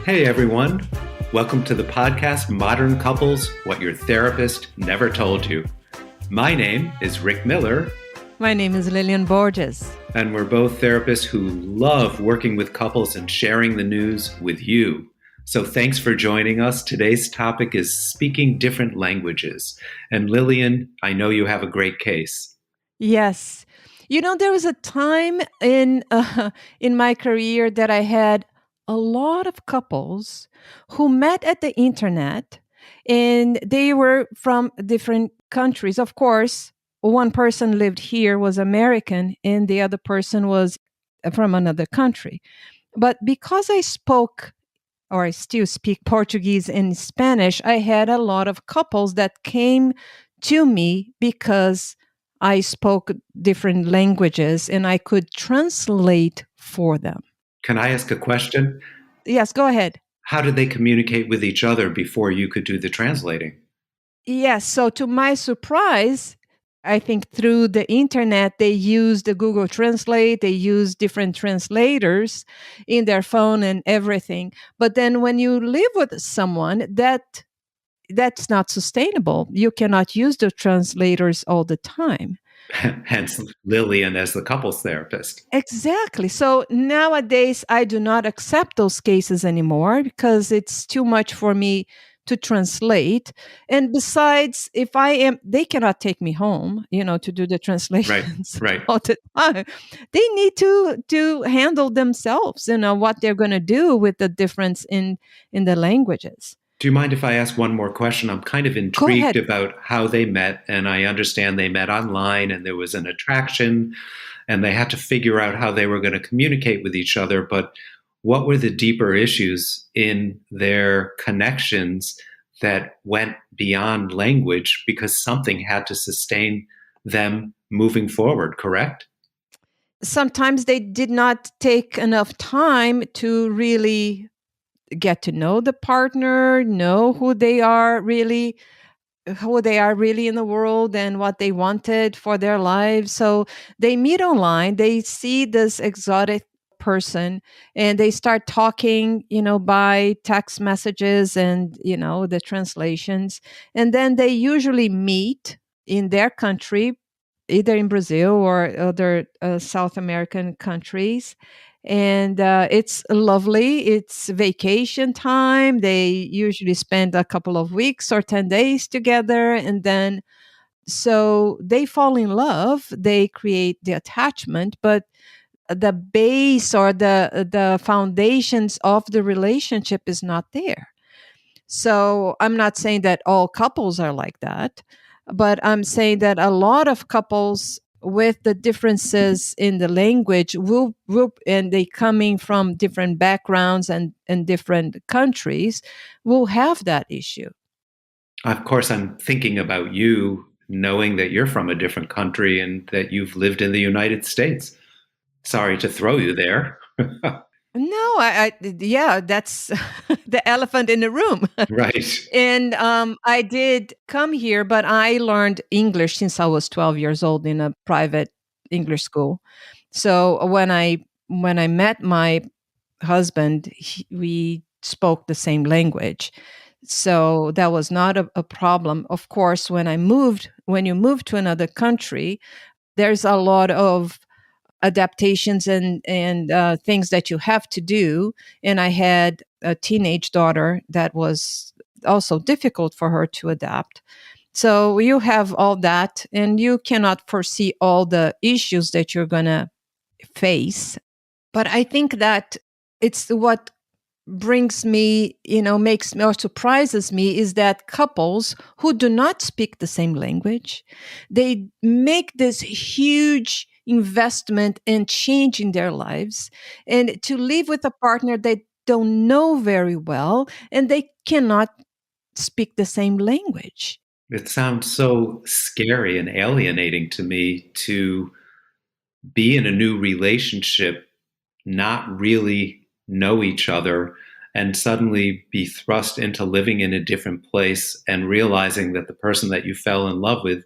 Hey everyone, welcome to the podcast Modern Couples, What Your Therapist Never Told You. My name is Rick Miller. My name is Lillian Borges. And we're both therapists who love working with couples and sharing the news with you. So thanks for joining us. Today's topic is speaking different languages. And Lillian, I know you have a great case. Yes. You know, there was a time in my career that I had a lot of couples who met at the internet, and they were from different countries. Of course, one person lived here, was American, and the other person was from another country. But because I spoke, or I still speak Portuguese and Spanish, I had a lot of couples that came to me because I spoke different languages and I could translate for them. Can I ask a question? Yes, go ahead. How did they communicate with each other before you could do the translating? Yes, so to my surprise, I think through the internet, they used the Google Translate, they used different translators in their phone and everything. But then when you live with someone, that's not sustainable. You cannot use the translators all the time. Hence Lillian as the couples therapist. Exactly. So nowadays, I do not accept those cases anymore because it's too much for me to translate. And besides, they cannot take me home, to do the translations Right. all the time. They need to handle themselves, what they're going to do with the difference in the languages. Do you mind if I ask one more question? I'm kind of intrigued about how they met, and I understand they met online and there was an attraction and they had to figure out how they were going to communicate with each other. But what were the deeper issues in their connections that went beyond language because something had to sustain them moving forward, correct? Sometimes they did not take enough time to really get to know the partner, know who they are really in the world and what they wanted for their lives. So they meet online, they see this exotic person and they start talking, by text messages and, the translations. And then they usually meet in their country, either in Brazil or other South American countries. And it's lovely. It's vacation time. They usually spend a couple of weeks or 10 days together. And then, so they fall in love. They create the attachment, but the base or the foundations of the relationship is not there. So I'm not saying that all couples are like that, but I'm saying that a lot of couples with the differences in the language will and they coming from different backgrounds and different countries will have that issue. Of course, I'm thinking about you, knowing that you're from a different country and that you've lived in the United States. Sorry to throw you there. No, yeah, that's the elephant in the room. Right. And I did come here, but I learned English since I was 12 years old in a private English school. So when I met my husband, we spoke the same language. So that was not a problem. Of course, when you move to another country, there's a lot of adaptations and things that you have to do. And I had a teenage daughter that was also difficult for her to adapt. So you have all that, and you cannot foresee all the issues that you're going to face. But I think that it's what brings me, makes me or surprises me is that couples who do not speak the same language, they make this huge investment and change in their lives, and to live with a partner they don't know very well and they cannot speak the same language. It sounds so scary and alienating to me to be in a new relationship, not really know each other, and suddenly be thrust into living in a different place and realizing that the person that you fell in love with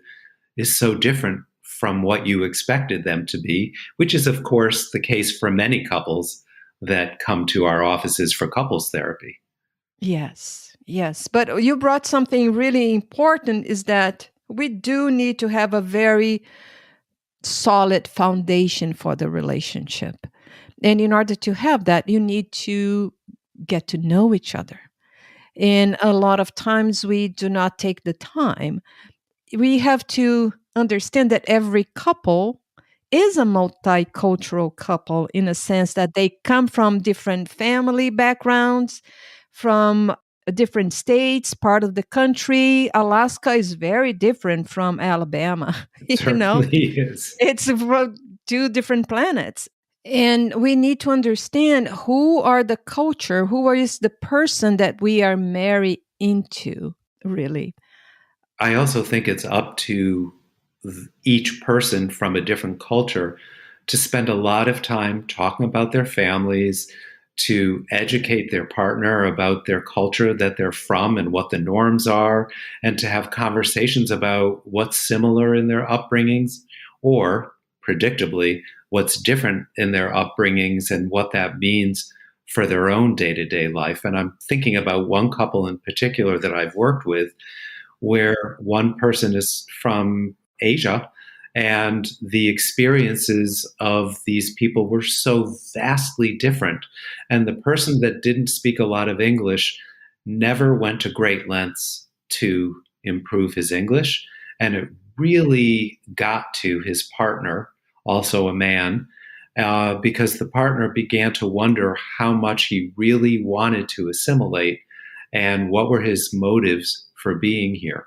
is so different from what you expected them to be, which is, of course, the case for many couples. that come to our offices for couples therapy. Yes, yes. But you brought something really important, is that we do need to have a very solid foundation for the relationship. And in order to have that, you need to get to know each other. And a lot of times we do not take the time. We have to understand that every couple is a multicultural couple, in a sense that they come from different family backgrounds, from different states, part of the country. Alaska is very different from Alabama. It certainly is. It's from two different planets. And we need to understand who are the culture, who is the person that we are married into, really. I also think it's up to each person from a different culture to spend a lot of time talking about their families, to educate their partner about their culture that they're from and what the norms are, and to have conversations about what's similar in their upbringings or, predictably, what's different in their upbringings and what that means for their own day to day life. And I'm thinking about one couple in particular that I've worked with where one person is from Asia and the experiences of these people were so vastly different. And the person that didn't speak a lot of English never went to great lengths to improve his English. And it really got to his partner, also a man, because the partner began to wonder how much he really wanted to assimilate and what were his motives for being here.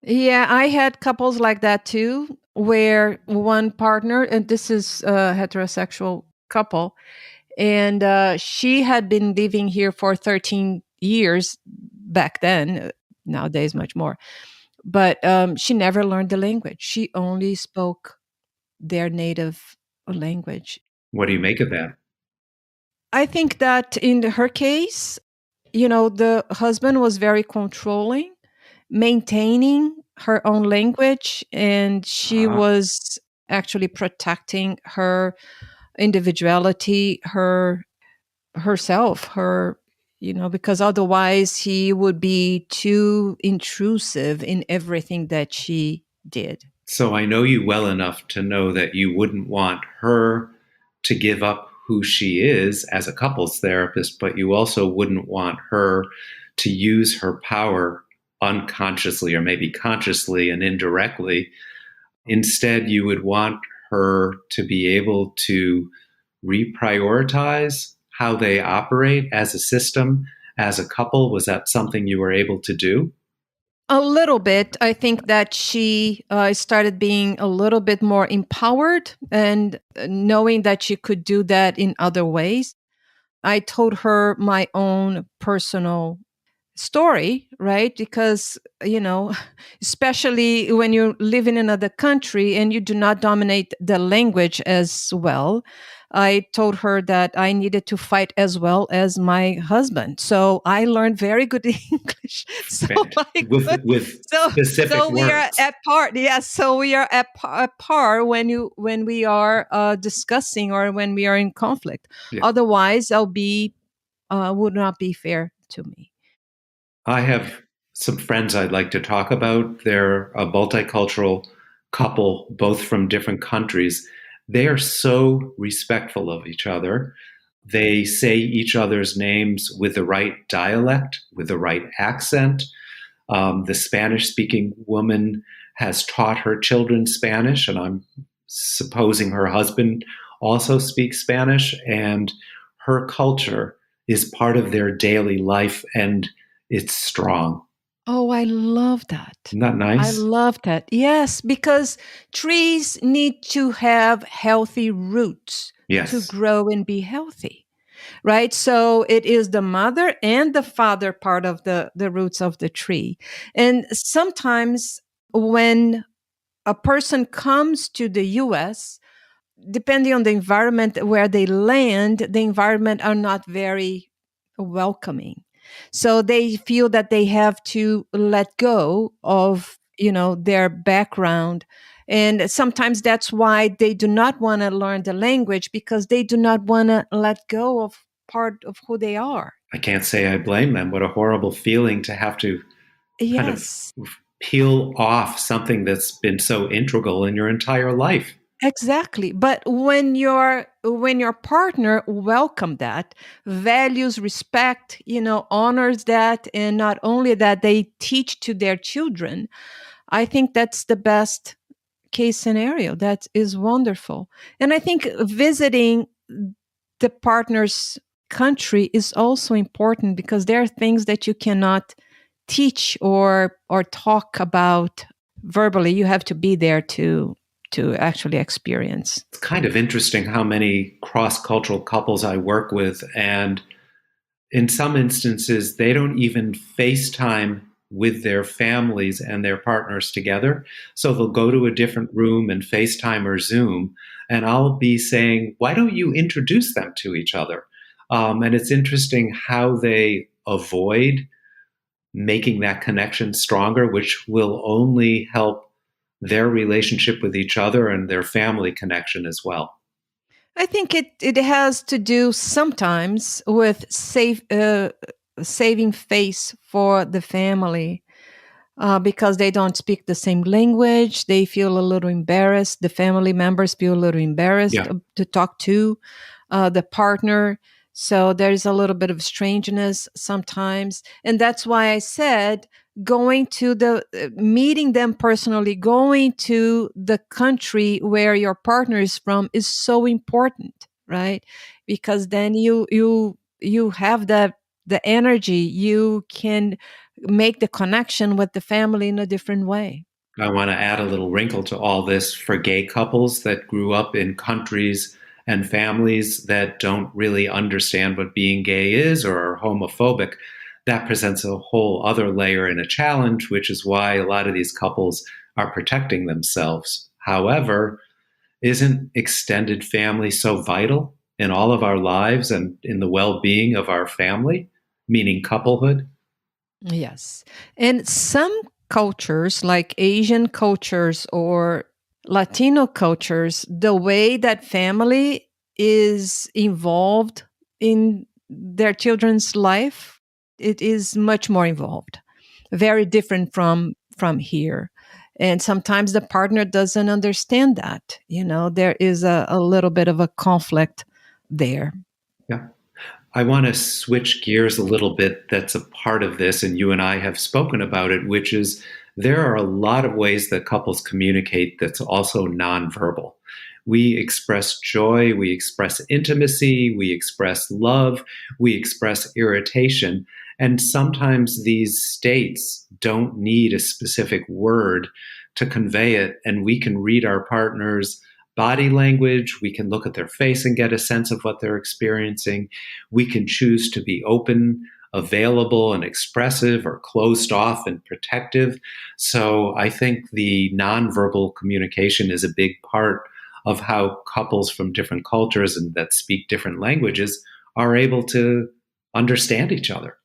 Yeah, I had couples like that too, where one partner, and this is a heterosexual couple, and she had been living here for 13 years back then, nowadays much more. But she never learned the language. She only spoke their native language. What do you make of that? I think that in her case, the husband was very controlling, maintaining her own language, and she Ah, was actually protecting her individuality, herself, because otherwise he would be too intrusive in everything that she did. so I know you well enough to know that you wouldn't want her to give up who she is as a couples therapist, but you also wouldn't want her to use her power unconsciously or maybe consciously and indirectly. Instead, you would want her to be able to reprioritize how they operate as a system, as a couple. Was that something you were able to do? A little bit. I think that she started being a little bit more empowered, and knowing that she could do that in other ways. I told her my own personal story, right? Because, especially when you live in another country and you do not dominate the language as well, I told her that I needed to fight as well as my husband. So I learned very good English. So I could, With so specific so we are words. at par. Yes, so we are at par when we are discussing, or when we are in conflict. Yeah. Otherwise, I'll be would not be fair to me. I have some friends I'd like to talk about. They're a multicultural couple, both from different countries. They are so respectful of each other. They say each other's names with the right dialect, with the right accent. The Spanish speaking woman has taught her children Spanish, and I'm supposing her husband also speaks Spanish, and her culture is part of their daily life, and it's strong. Oh, I love that. Isn't that I nice? love that. Yes, because trees need to have healthy roots to Yes. grow and be healthy, right? So it is the mother and the father part of the roots of the tree. And sometimes when a person comes to the US, depending on the environment where they land, the environment are not very welcoming. So they feel that they have to let go of, their background. And sometimes that's why they do not want to learn the language, because they do not want to let go of part of who they are. I can't say I blame them. What a horrible feeling to have to kind of Yes. peel off something that's been so integral in your entire life. Exactly. But when your partner welcome that, values, respect, honors that, and not only that, they teach to their children, I think that's the best case scenario. That is wonderful. And I think visiting the partner's country is also important because there are things that you cannot teach or talk about verbally. You have to be there to actually experience. It's kind of interesting how many cross-cultural couples I work with, and in some instances, they don't even FaceTime with their families and their partners together. So they'll go to a different room and FaceTime or Zoom, and I'll be saying, why don't you introduce them to each other? And it's interesting how they avoid making that connection stronger, which will only help their relationship with each other and their family connection as well. I think it has to do sometimes with saving face for the family, because they don't speak the same language. They feel a little embarrassed. The family members feel a little embarrassed Yeah. to talk to the partner. So there's a little bit of strangeness sometimes. And that's why I said going to meeting them personally, going to the country where your partner is from is so important, right? Because then you have the energy, you can make the connection with the family in a different way. I want to add a little wrinkle to all this for gay couples that grew up in countries and families that don't really understand what being gay is or are homophobic. That presents a whole other layer and a challenge, which is why a lot of these couples are protecting themselves. However, isn't extended family so vital in all of our lives and in the well being of our family, meaning couplehood? Yes. And some cultures, like Asian cultures or Latino cultures, the way that family is involved in their children's life, it is much more involved, very different from here. And sometimes the partner doesn't understand that. There is a little bit of a conflict there. Yeah. I want to switch gears a little bit. That's a part of this, and you and I have spoken about it, which is there are a lot of ways that couples communicate that's also nonverbal. We express joy, we express intimacy, we express love, we express irritation. And sometimes these states don't need a specific word to convey it, and we can read our partner's body language, we can look at their face and get a sense of what they're experiencing. We can choose to be open, available, and expressive, or closed off and protective. So I think the nonverbal communication is a big part of how couples from different cultures and that speak different languages are able to understand each other.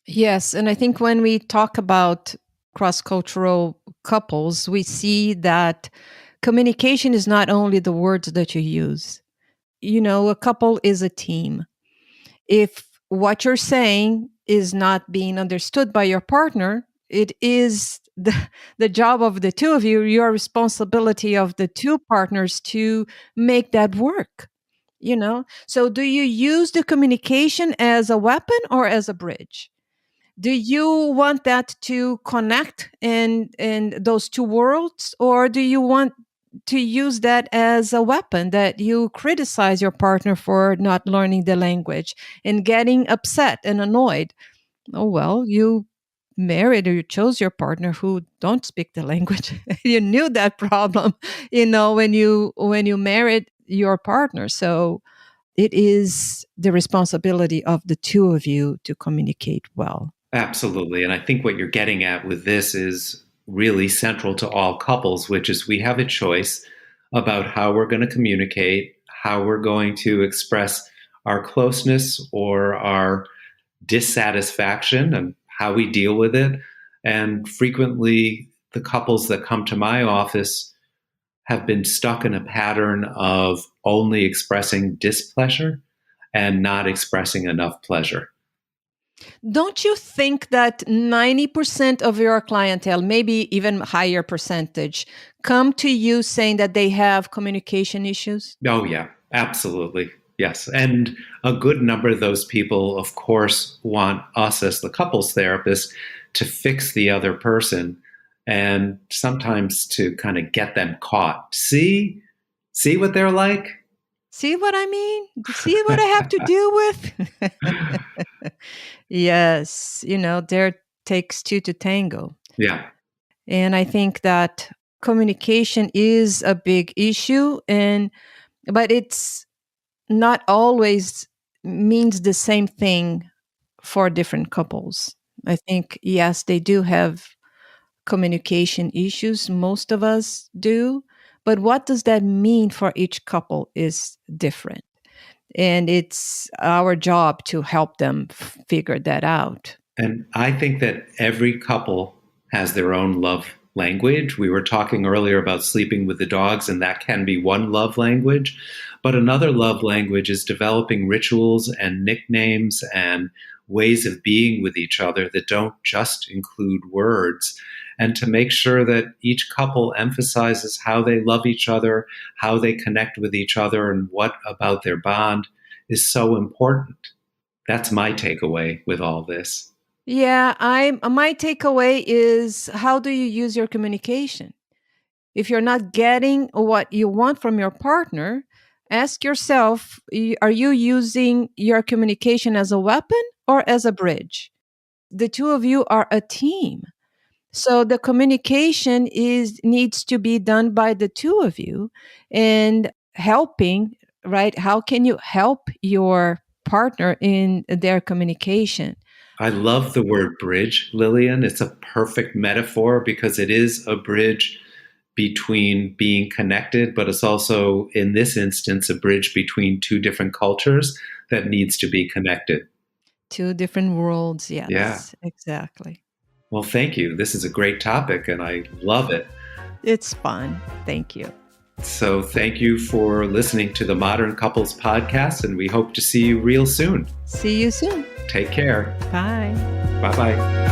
Yes, and I think when we talk about cross-cultural couples, we see that communication is not only the words that you use. A couple is a team. If what you're saying is not being understood by your partner, it is the job of the two of you, your responsibility of the two partners to make that work. So do you use the communication as a weapon or as a bridge? Do you want that to connect in those two worlds, or do you want to use that as a weapon that you criticize your partner for not learning the language and getting upset and annoyed? Oh well, you married or you chose your partner who don't speak the language. You knew that problem, when you married your partner. So it is the responsibility of the two of you to communicate well. Absolutely. And I think what you're getting at with this is really central to all couples, which is we have a choice about how we're going to communicate, how we're going to express our closeness or our dissatisfaction and how we deal with it. And frequently, the couples that come to my office have been stuck in a pattern of only expressing displeasure and not expressing enough pleasure. Don't you think that 90% of your clientele, maybe even higher percentage, come to you saying that they have communication issues? Oh, yeah, absolutely. Yes. And a good number of those people, of course, want us as the couples therapist to fix the other person and sometimes to kind of get them caught. See what they're like? See what I mean? See what I have to deal with? Yes. There takes two to tango. Yeah. And I think that communication is a big issue, but it's not always means the same thing for different couples. I think, yes, they do have communication issues. Most of us do. But what does that mean for each couple is different. And it's our job to help them figure that out. And I think that every couple has their own love language. We were talking earlier about sleeping with the dogs, and that can be one love language. But another love language is developing rituals and nicknames and ways of being with each other that don't just include words. And to make sure that each couple emphasizes how they love each other, how they connect with each other, and what about their bond is so important. That's my takeaway with all this. Yeah, my takeaway is, how do you use your communication? If you're not getting what you want from your partner, ask yourself, are you using your communication as a weapon or as a bridge? The two of you are a team. So the communication needs to be done by the two of you, and helping, right? How can you help your partner in their communication? I love the word bridge, Lillian. It's a perfect metaphor because it is a bridge between being connected, but it's also, in this instance, a bridge between two different cultures that needs to be connected. Two different worlds. Yeah. Yes, exactly. Well, thank you. This is a great topic and I love it. It's fun. Thank you. So thank you for listening to the Modern Couples Podcast, and we hope to see you real soon. See you soon. Take care. Bye. Bye-bye.